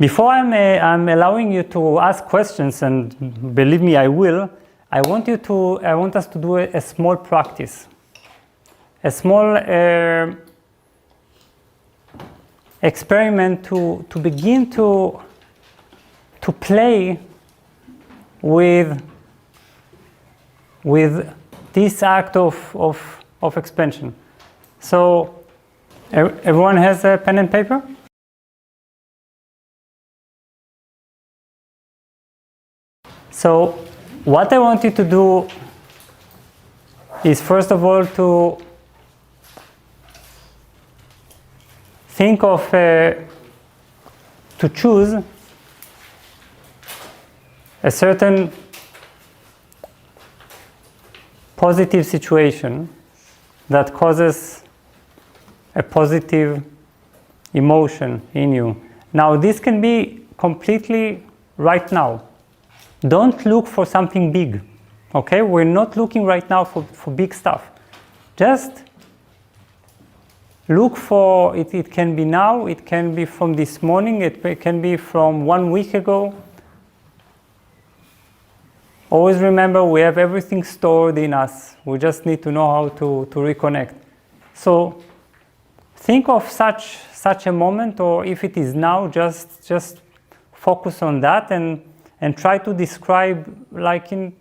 Before I'm allowing you to ask questions, and believe me, I will. I want us to do a small practice, a small experiment to begin to play with this act of expansion. So everyone has a pen and paper? So what I want you to do is, first of all, to think of, to choose a certain positive situation that causes a positive emotion in you. Now, this can be completely right now. Don't look for something big, okay? We're not looking right now for big stuff. Just look for it. It can be now, it can be from this morning, it can be from 1 week ago. Always remember, we have everything stored in us. We just need to know how to reconnect. So think of such a moment, or if it is now, just focus on that and try to describe, like in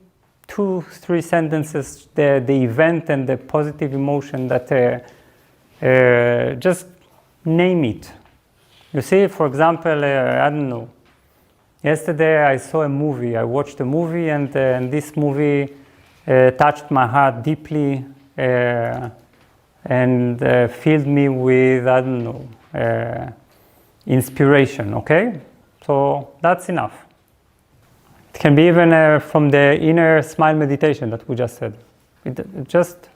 2-3 sentences, the event and the positive emotion that, just name it. You see, for example, I don't know, yesterday I saw a movie, I watched a movie, and this movie touched my heart deeply and filled me with, I don't know, inspiration, okay? So that's enough. It can be even from the inner smile meditation that we just said. Just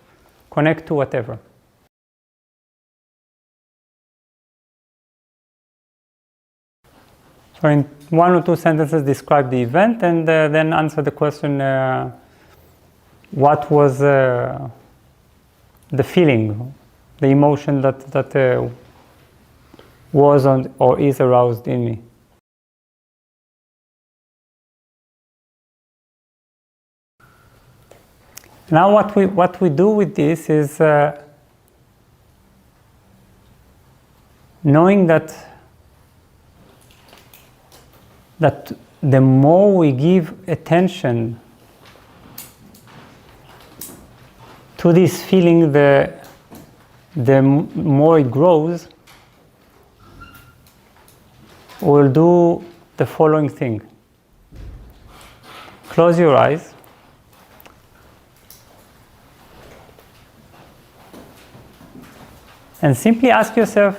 connect to whatever. So in 1 or 2 sentences, describe the event, and then answer the question, what was the feeling, the emotion that was or is aroused in me. Now what we do with this is knowing that the more we give attention to this feeling, the more it grows. We'll do the following thing. Close your eyes. And simply ask yourself,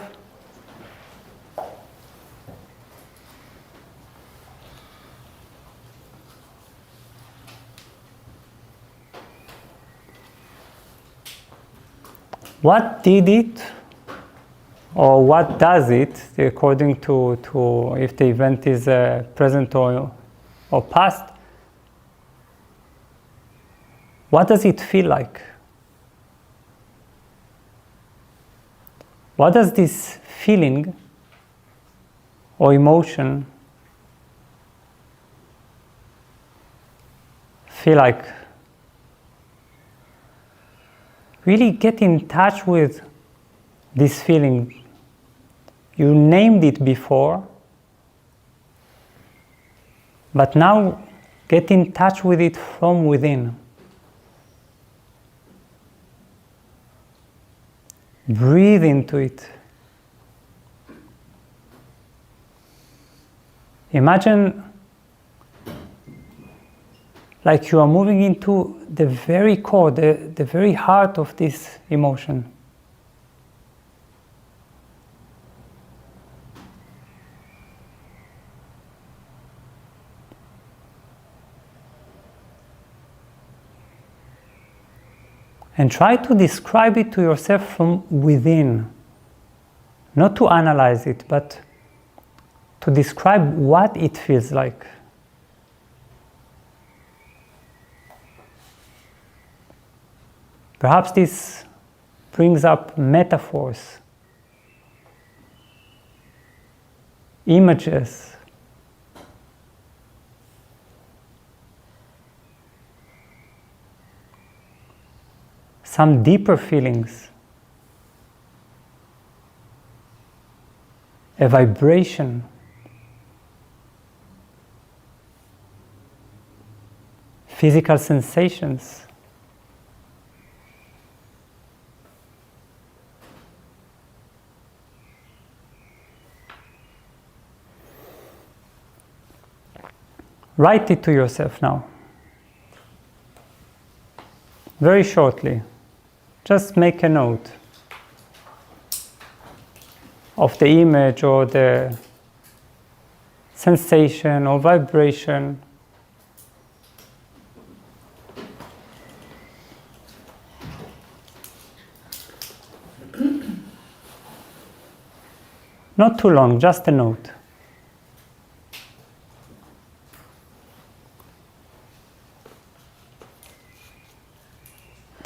what did it, or what does it, according to if the event is present or past, what does it feel like? What does this feeling or emotion feel like? Really get in touch with this feeling. You named it before, but now get in touch with it from within. Breathe into it. Imagine like you are moving into the very core, the very heart of this emotion. And try to describe it to yourself from within. Not to analyze it, but to describe what it feels like. Perhaps this brings up metaphors, images, some deeper feelings, a vibration, physical sensations. Write it to yourself now. Very shortly. Just make a note of the image or the sensation or vibration. Not too long, just a note.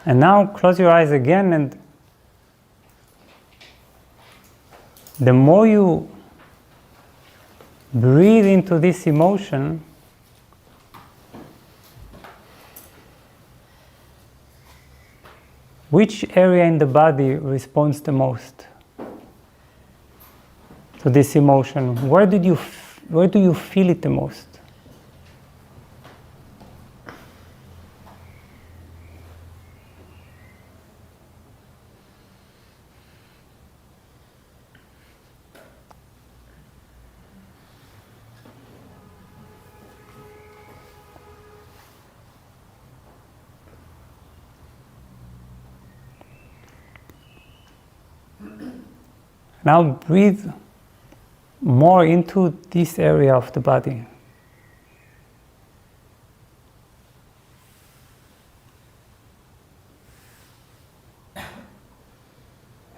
And now close your eyes again, and the more you breathe into this emotion, which area in the body responds the most to this emotion? Where do you feel it the most? Now breathe more into this area of the body.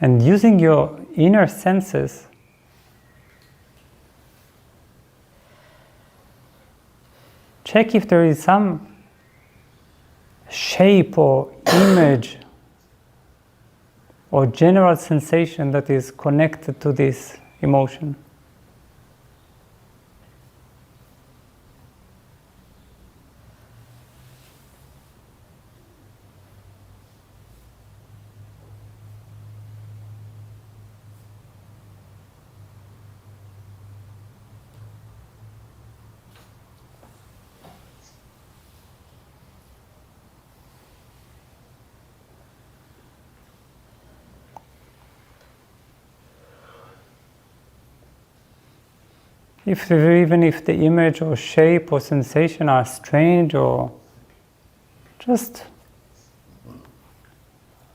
And using your inner senses, check if there is some shape or image or general sensation that is connected to this emotion. Even if the image or shape or sensation are strange, or just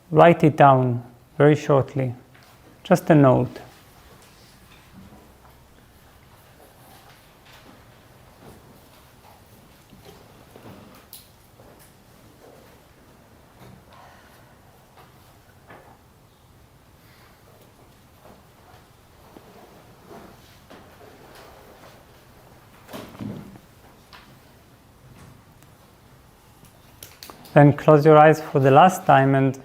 write it down very shortly, just a note. Then close your eyes for the last time, and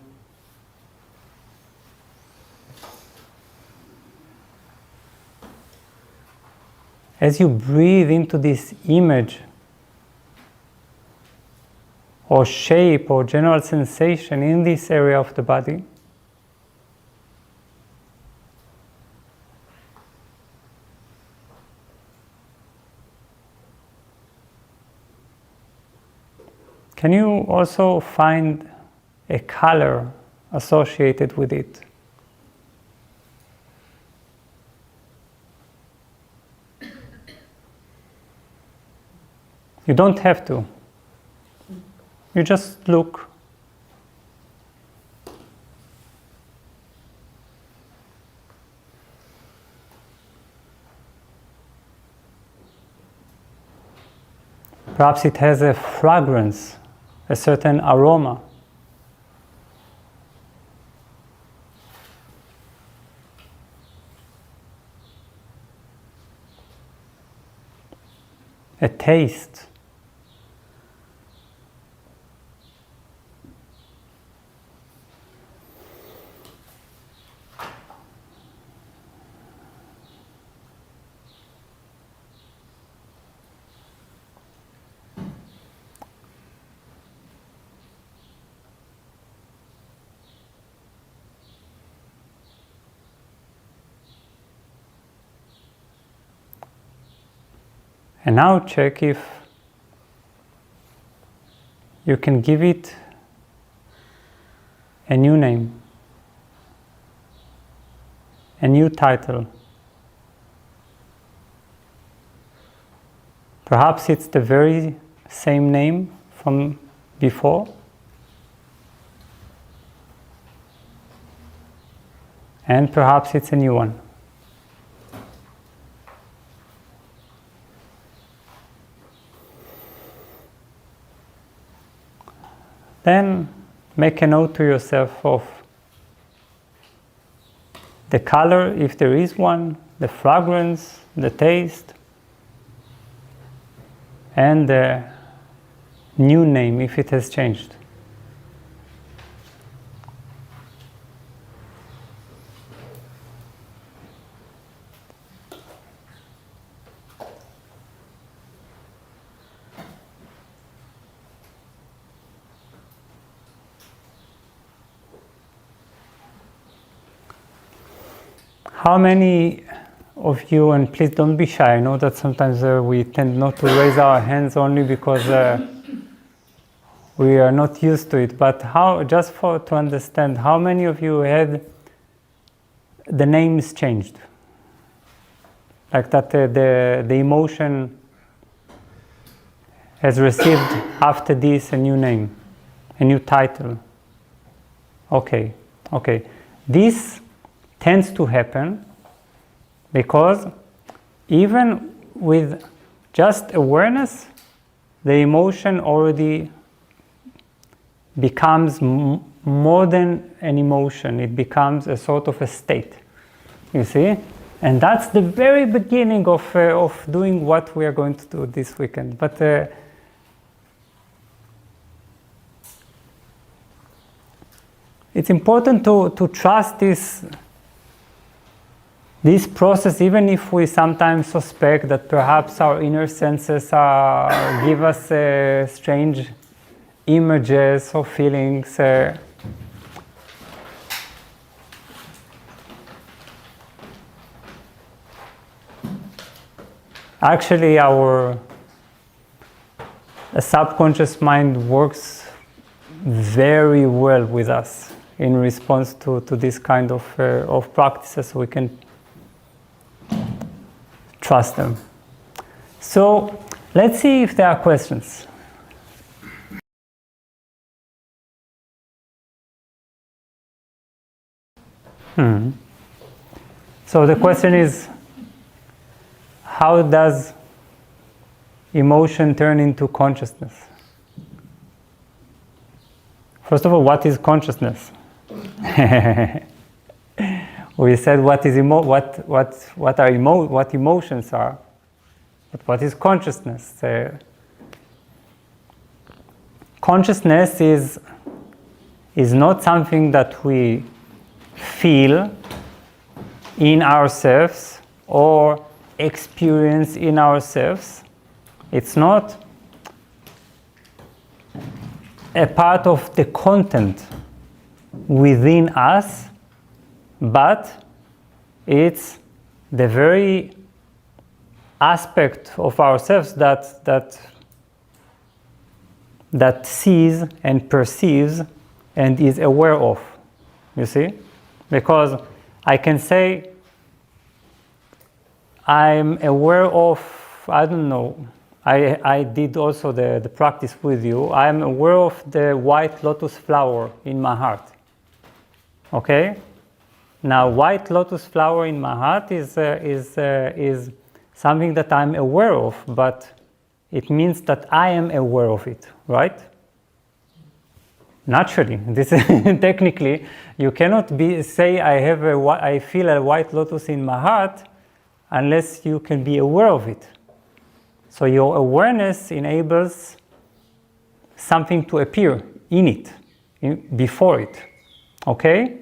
as you breathe into this image or shape or general sensation in this area of the body, can you also find a color associated with it? You don't have to. You just look. Perhaps it has a fragrance, a certain aroma. A taste. And now check if you can give it a new name, a new title. Perhaps it's the very same name from before. And perhaps it's a new one. Then make a note to yourself of the color, if there is one, the fragrance, the taste, and the new name, if it has changed. How many of you, and please don't be shy, I know that sometimes we tend not to raise our hands only because we are not used to it, but to understand, how many of you had the names changed? Like that the emotion has received after this a new name, a new title. Okay. This tends to happen because even with just awareness, the emotion already becomes more than an emotion. It becomes a sort of a state, you see? And that's the very beginning of doing what we are going to do this weekend. But it's important to trust this process, even if we sometimes suspect that perhaps our inner senses give us strange images or feelings. Actually, our subconscious mind works very well with us in response to this kind of practices. We can trust them. So let's see if there are questions. So the question is, how does emotion turn into consciousness? First of all, what is consciousness? We said what emotions are, but what is consciousness? Consciousness is not something that we feel in ourselves or experience in ourselves. It's not a part of the content within us, but it's the very aspect of ourselves that sees and perceives and is aware of, you see? Because I can say, I'm aware of, I don't know, I did also the practice with you. I'm aware of the white lotus flower in my heart. Okay? Now, white lotus flower in my heart is something that I'm aware of, but it means that I am aware of it, right? Naturally, this is technically, you cannot say I feel a white lotus in my heart unless you can be aware of it. So your awareness enables something to appear in it, before it. Okay?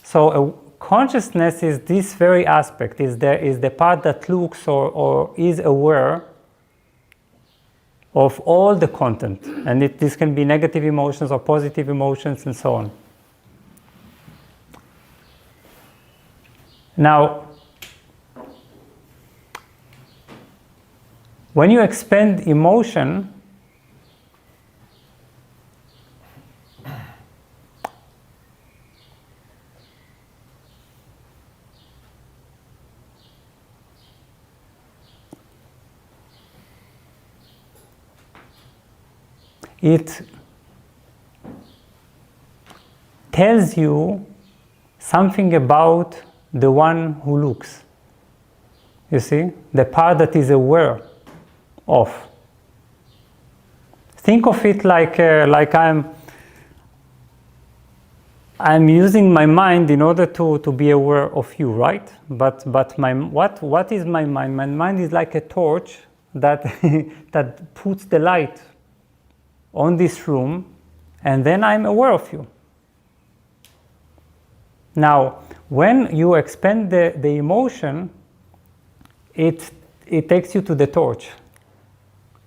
So consciousness is this very aspect, is the part that looks or is aware of all the content. And this can be negative emotions or positive emotions and so on. Now, when you expand emotion, it tells you something about the one who looks. You see? The part that is aware of. Think of it like I'm using my mind in order to be aware of you, right? But what is my mind? My mind is like a torch that that puts the light on this room, and then I'm aware of you. Now, when you expand the emotion, it takes you to the torch.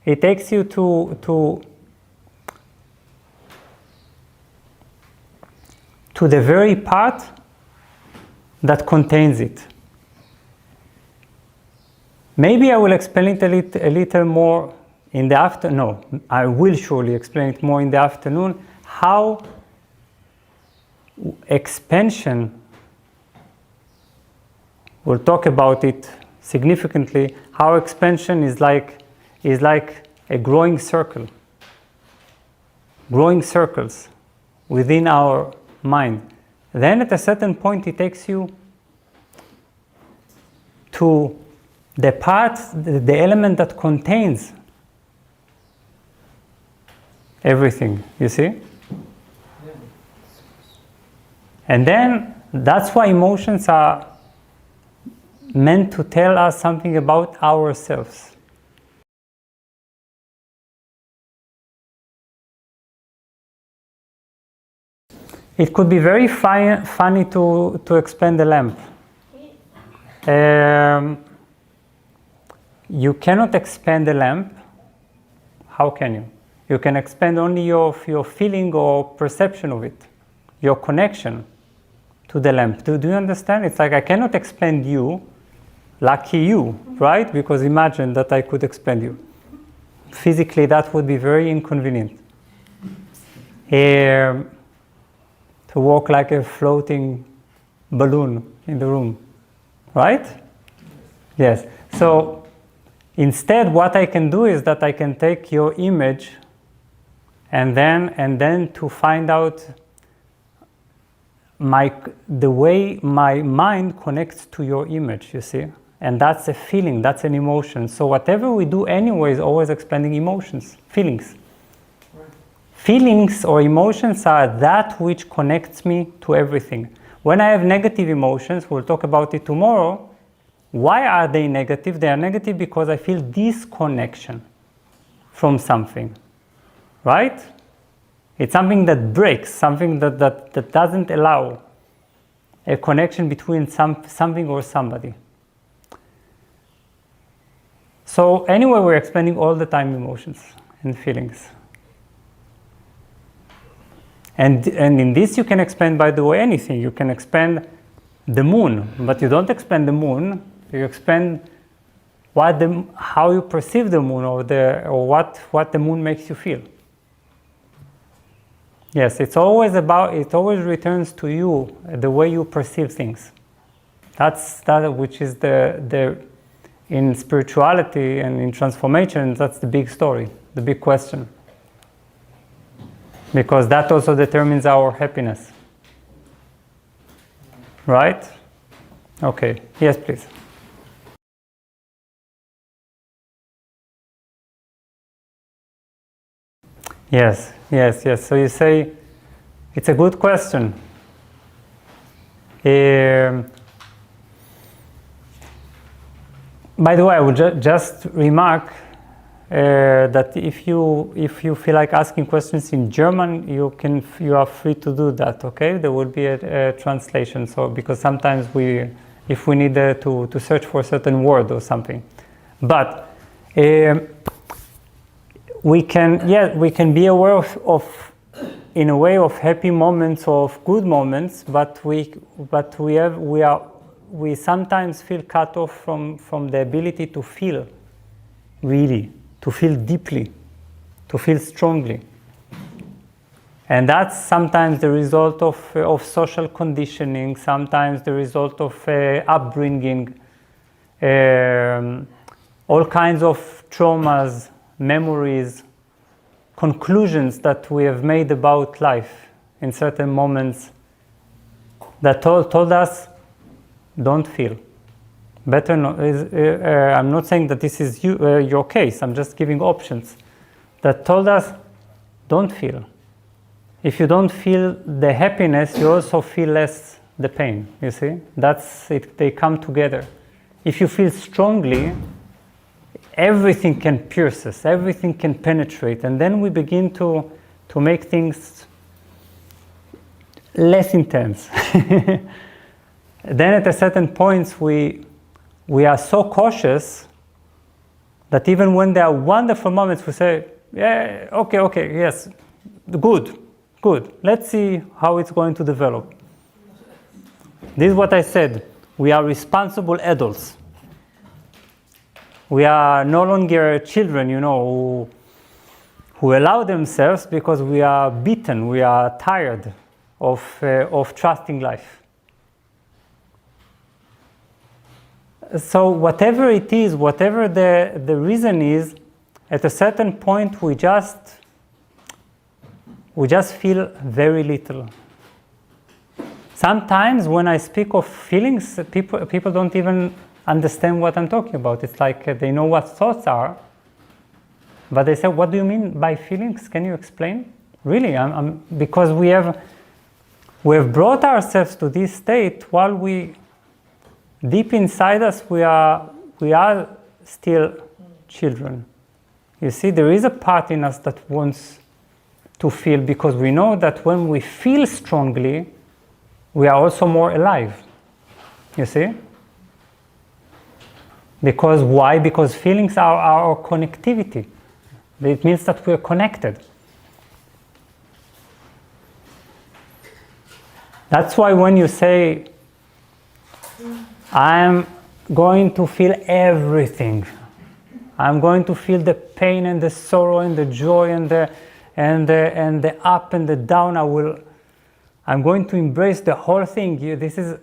It takes you to the very part that contains it. Maybe I will explain it a little more in the afternoon. No, I will surely explain it more in the afternoon, how expansion, we'll talk about it significantly, how expansion is like a growing circle, growing circles within our mind. Then at a certain point it takes you to the part, the element that contains everything, you see? And then that's why emotions are meant to tell us something about ourselves. It could be very funny to expand the lamp. You cannot expand the lamp. How can you? You can expand only your feeling or perception of it, your connection to the lamp. Do you understand? It's like I cannot expand you, lucky you, right? Because imagine that I could expand you. Physically, that would be very inconvenient. To walk like a floating balloon in the room, right? Yes. So instead, what I can do is that I can take your image and then to find out the way my mind connects to your image, you see? And that's a feeling, that's an emotion. So whatever we do anyway is always expanding emotions, feelings. Right. Feelings or emotions are that which connects me to everything. When I have negative emotions, we'll talk about it tomorrow. Why are they negative? They are negative because I feel disconnection from something. Right? It's something that breaks, something that doesn't allow a connection between something or somebody. So anyway, we're expanding all the time emotions and feelings. And in this you can expand, by the way, anything. You can expand the moon, but you don't expand the moon. You expand how you perceive the moon or what the moon makes you feel. Yes, it always returns to you, the way you perceive things. That's which is in spirituality and in transformation, that's the big story, the big question. Because that also determines our happiness. Right? Okay, yes, please. Yes. So you say, it's a good question. By the way, I would just remark that if you feel like asking questions in German, you are free to do that. Okay, there will be a translation. So because sometimes if we need to search for a certain word or something, but we can be aware of in a way of happy moments, of good moments, but we sometimes feel cut off from the ability to feel really, to feel deeply, to feel strongly. And that's sometimes the result of social conditioning, sometimes the result of upbringing, all kinds of traumas, memories, conclusions that we have made about life in certain moments that told us, don't feel. Better not. I'm not saying that this is your case, I'm just giving options that told us, don't feel. If you don't feel the happiness, you also feel less the pain, you see? That's it, they come together. If you feel strongly, everything can pierce us, everything can penetrate, and then we begin to make things less intense. Then at a certain point, we are so cautious that even when there are wonderful moments, we say, yeah, okay, yes, good. Let's see how it's going to develop. This is what I said. We are responsible adults. We are no longer children, who allow themselves because we are beaten, we are tired of trusting life. So whatever it is, whatever the reason is, at a certain point we just feel very little. Sometimes when I speak of feelings, people don't even understand what I'm talking about. It's like they know what thoughts are, but they say, what do you mean by feelings? Can you explain? Really, because we have brought ourselves to this state while deep inside us, we are still children. You see, there is a part in us that wants to feel, because we know that when we feel strongly, we are also more alive. You see? Because why? Because feelings are our connectivity. It means that we are connected. That's why when you say, I'm going to feel everything, I'm going to feel the pain and the sorrow and the joy and the up and the down, I'm going to embrace the whole thing. This is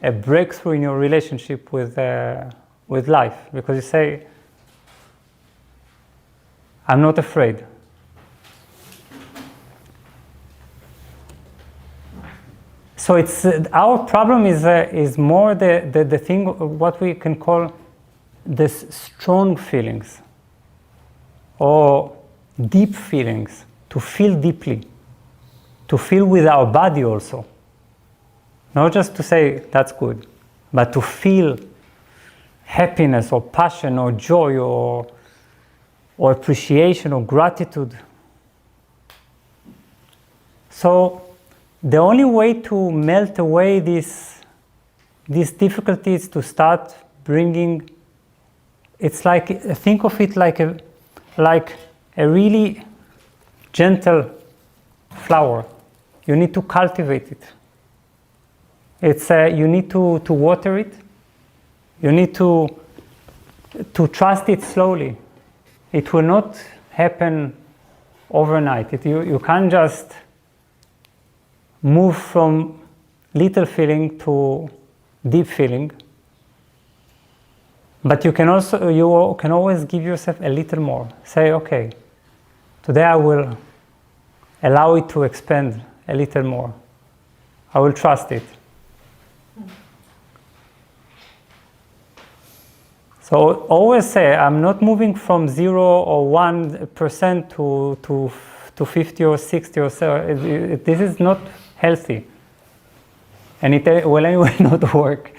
a breakthrough in your relationship with life, because you say, I'm not afraid. So it's our problem is more the thing, what we can call the strong feelings or deep feelings, to feel deeply, to feel with our body also. Not just to say that's good, but to feel happiness or passion or joy or appreciation or gratitude. So the only way to melt away these difficulties, to start bringing, it's like, think of it like a really gentle flower. You need to cultivate it. You need to water it. You need to trust it slowly. It will not happen overnight. You can't just move from little feeling to deep feeling. But you can always give yourself a little more. Say, okay, today I will allow it to expand a little more. I will trust it. So always say, I'm not moving from 0 or 1% to 50 or 60 or so. This is not healthy. And it will anyway not work.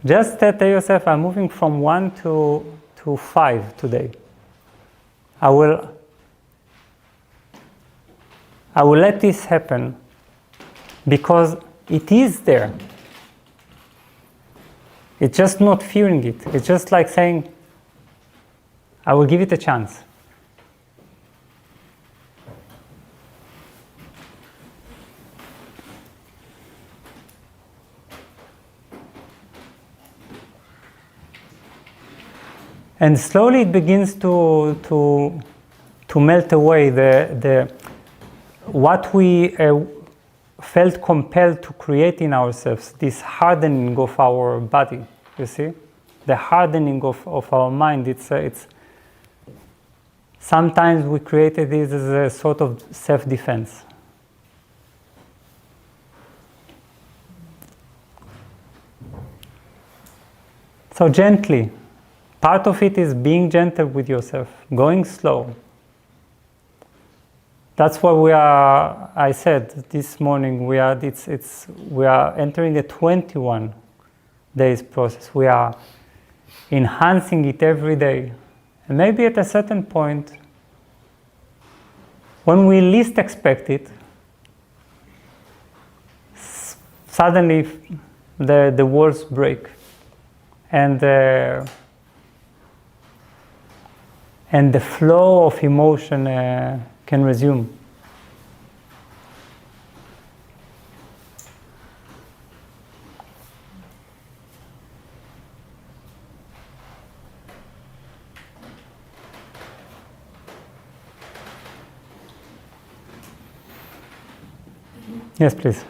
Just tell yourself, I'm moving from 1 to 5 today. I will let this happen because it is there. It's just not fearing it. It's just like saying, I will give it a chance. And slowly it begins to melt away what we felt compelled to create in ourselves, this hardening of our body, you see? The hardening of our mind, it's sometimes we created this as a sort of self-defense. So gently, part of it is being gentle with yourself, going slow. That's what we are, I said this morning, we are entering a 21 days process. We are enhancing it every day. And maybe at a certain point, when we least expect it, suddenly the walls break. And the flow of emotion can resume. Yes, please.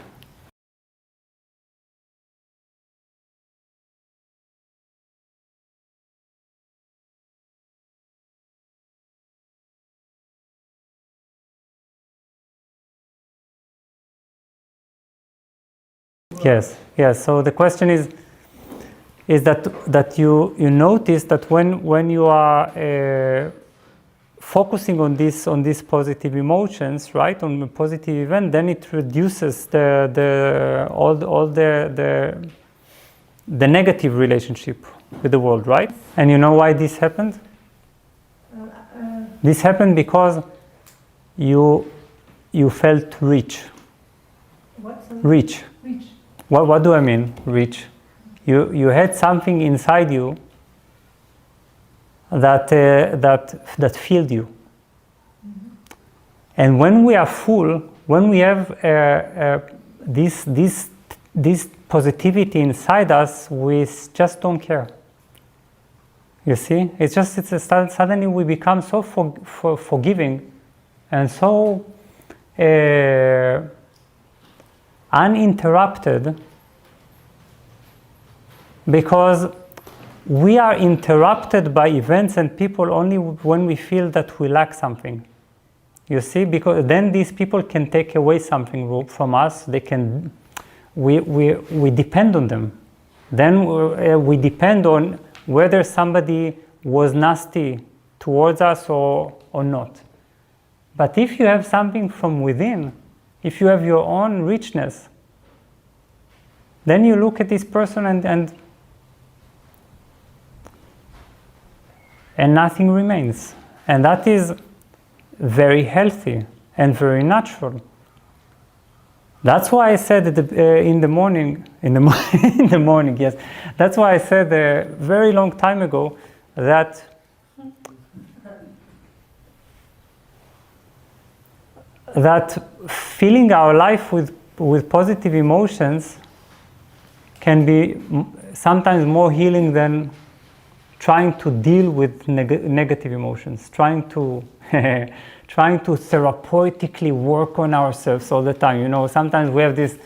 Yes, yes. So the question is that you notice that when you are focusing on these positive emotions, right, on a positive event, then it reduces all the negative relationship with the world, right? And you know why this happened? This happened because you felt rich. What? Rich. Rich. What do I mean, rich? You had something inside you that filled you. Mm-hmm. And when we are full, when we have this positivity inside us, we just don't care. You see, suddenly we become so forgiving and so uninterrupted, because we are interrupted by events and people only when we feel that we lack something. You see, because then these people can take away something from us. They can, we depend on them. Then we depend on whether somebody was nasty towards us or not. But if you have something from within, if you have your own richness, then you look at this person and nothing remains. And that is very healthy and very natural. That's why I said in the morning, yes. That's why I said a very long time ago that filling our life with positive emotions can be sometimes more healing than trying to deal with negative emotions, trying to therapeutically work on ourselves all the time. You know, sometimes we have this,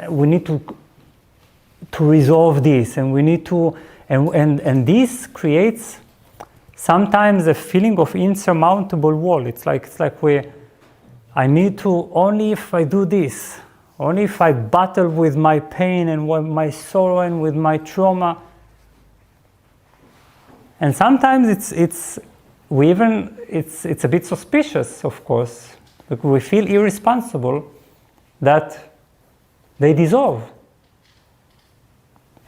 we need to resolve this, and we need to, and this creates sometimes a feeling of insurmountable wall. It's like I need to, only if I do this, only if I battle with my pain and with my sorrow and with my trauma. And sometimes it's a bit suspicious, of course, because we feel irresponsible that they dissolve.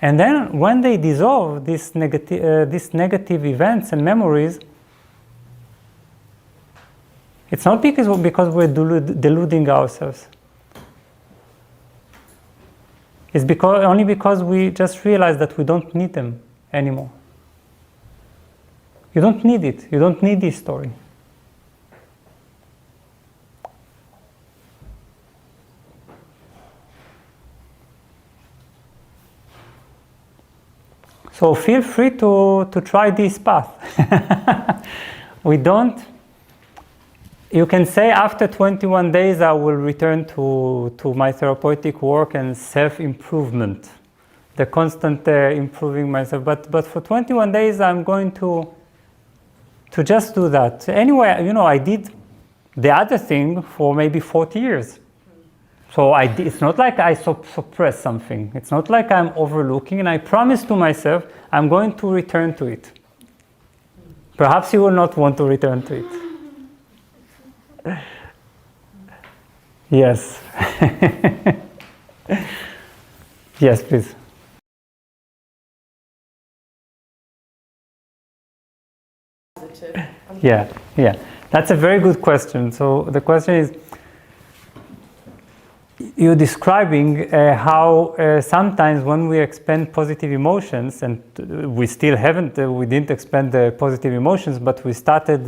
And then when they dissolve, these negative events and memories, it's not because we're deluding ourselves. It's only because we just realize that we don't need them anymore. You don't need it. You don't need this story. So feel free to try this path. You can say after 21 days I will return to my therapeutic work and self-improvement, the constant improving myself. But for 21 days I'm going to just do that. Anyway, I did the other thing for maybe 40 years. So it's not like I suppress something. It's not like I'm overlooking, and I promise to myself I'm going to return to it. Perhaps you will not want to return to it. Yes. Yes, please. Yeah. That's a very good question. So the question is, you're describing how sometimes when we expand positive emotions, and we still we didn't expand the positive emotions, but we started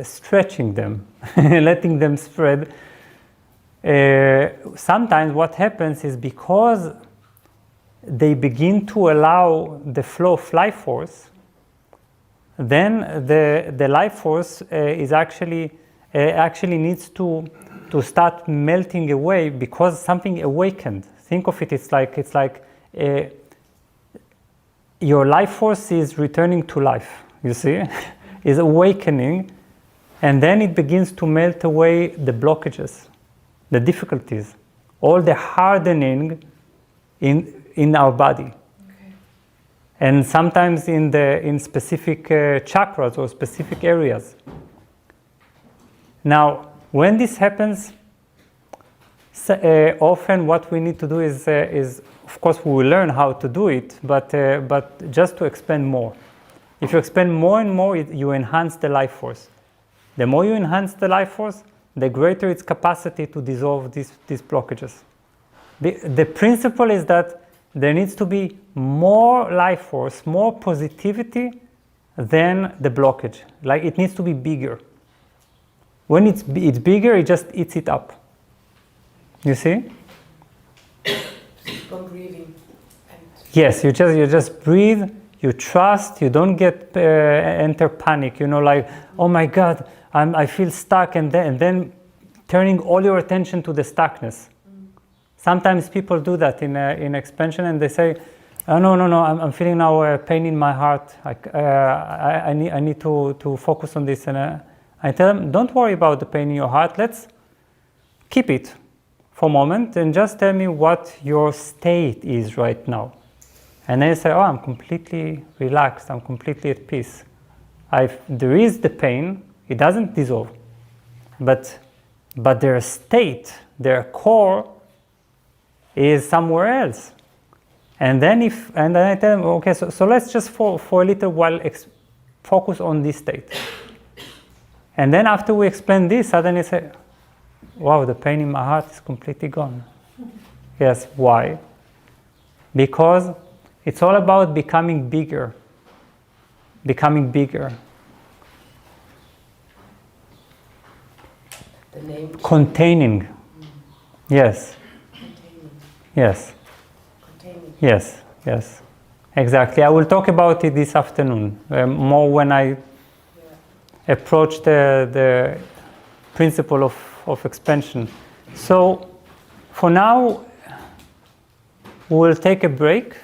stretching them, letting them spread. Sometimes what happens is because they begin to allow the flow of life force, then the life force is actually needs to start melting away because something awakened. Think of it, it's like your life force is returning to life, you see, is awakening, and then it begins to melt away the blockages, the difficulties, all the hardening in our body. Okay. And sometimes in specific chakras or specific areas. Now, when this happens, often what we need to do is of course, we will learn how to do it, but just to expand more. If you expand more and more, you enhance the life force. The more you enhance the life force, the greater its capacity to dissolve these blockages. The principle is that there needs to be more life force, more positivity than the blockage. Like it needs to be bigger. When it's bigger, it just eats it up. You see? Keep on breathing. Yes, you just breathe. You trust. You don't get enter panic. Like, oh my God, I feel stuck, and then turning all your attention to the stuckness. Sometimes people do that in expansion, and they say, oh, no, I'm feeling now a pain in my heart. I need to focus on this, and I tell them, don't worry about the pain in your heart. Let's keep it for a moment and just tell me what your state is right now. And they say, oh, I'm completely relaxed. I'm completely at peace. There is the pain. It doesn't dissolve. But their state, their core is somewhere else. And then I tell them, okay, so let's just for a little while focus on this state. And then after we explain this, suddenly say, wow, the pain in my heart is completely gone. Yes, why? Because it's all about becoming bigger. Becoming bigger. The name containing. Yes. Containing. Yes. Containing. Yes. Exactly. I will talk about it this afternoon, more when I approach the principle of expansion. So for now, we will take a break.